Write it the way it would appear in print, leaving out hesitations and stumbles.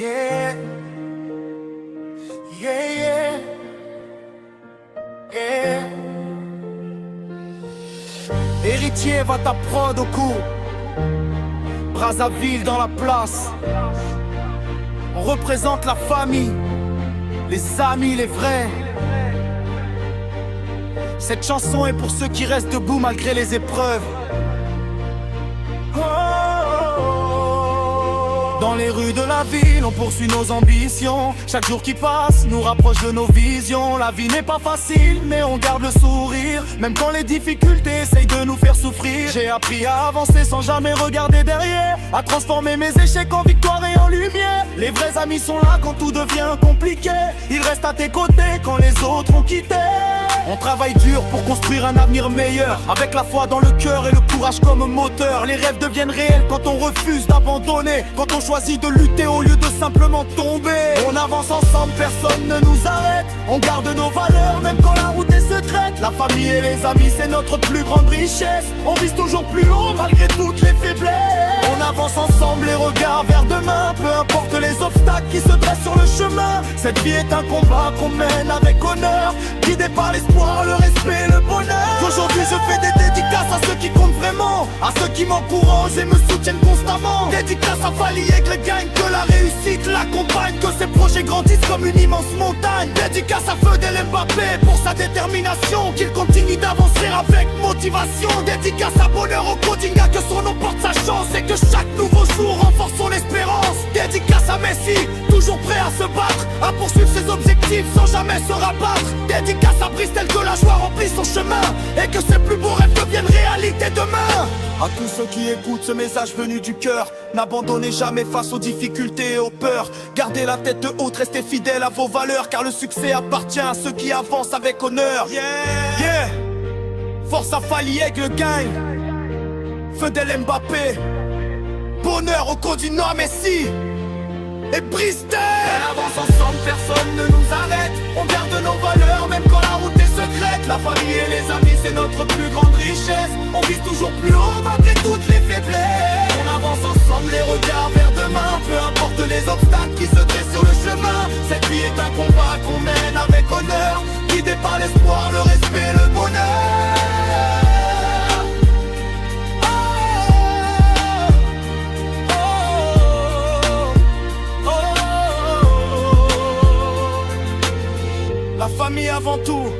Yeah, yeah, yeah, yeah. Héritier, va ta prod au cou. Brazzaville dans la place. On représente la famille, les amis, les vrais. Cette chanson est pour ceux qui restent debout malgré les épreuves. Dans les rues de la ville, on poursuit nos ambitions. Chaque jour qui passe nous rapproche de nos visions. La vie n'est pas facile, mais on garde le sourire. Même quand les difficultés essayent de nous faire souffrir. J'ai appris à avancer sans jamais regarder derrière, à transformer mes échecs en victoire et en lumière. Les vrais amis sont là quand tout devient compliqué. Ils restent à tes côtés quand les autres ont quitté. On travaille dur pour construire un avenir meilleur, avec la foi dans le cœur et le courage comme moteur. Les rêves deviennent réels quand on refuse d'abandonner, quand on choisit de lutter au lieu de simplement tomber. On avance ensemble, personne ne nous arrête. On garde nos valeurs même quand la route est secrète. La famille et les amis, c'est notre plus grande richesse. On vise toujours plus haut malgré toutes les faiblesses. On avance ensemble, les regards vers demain, peu importe les obstacles qui se dressent sur le chemin. Cette vie est un combat qu'on mène avec honneur, guidé par l'espoir, le respect, le bonheur. Aujourd'hui je fais des dédicaces à ceux qui comptent vraiment, à ceux qui m'encouragent et me soutiennent constamment. Dédicace à Fally Aigle gagne, que la réussite l'accompagne, que ses projets grandissent comme une immense montagne. Dédicace à Fedel Mbappé pour sa détermination, qu'il continue d'avancer avec motivation. Dédicace à Bonheur au Codinga, que son nom porte sa chance et que chaque nouveau jour renforce son espérance. Dédicace à Messi, toujours prêt à se battre, à poursuivre ses objectifs sans jamais se rabattre. Dédicace à Bristel, que la joie remplisse son chemin et que ses plus beaux rêves deviennent réalité demain. À tous ceux qui écoutent ce message venu du cœur, n'abandonnez jamais face aux difficultés et aux peurs. Gardez la tête haute, restez fidèles à vos valeurs, car le succès appartient à ceux qui avancent avec honneur. Yeah. Force à Fally Aigle gagne, Fedel Mbappé, Bonheur au Codinga, Messi et Bristel. On avance ensemble, personne ne nous arrête. On garde nos valeurs même quand la route est secrète. La famille et les amis, c'est notre plus grande richesse. On vise toujours plus haut malgré toutes les faiblesses. On avance ensemble, les regards vers demain, peu importe les obstacles qui se dressent sur le chemin. Cette vie est un combat qu'on mène avec honneur, guidé par l'espoir, le respect, le bonheur. La famille avant tout.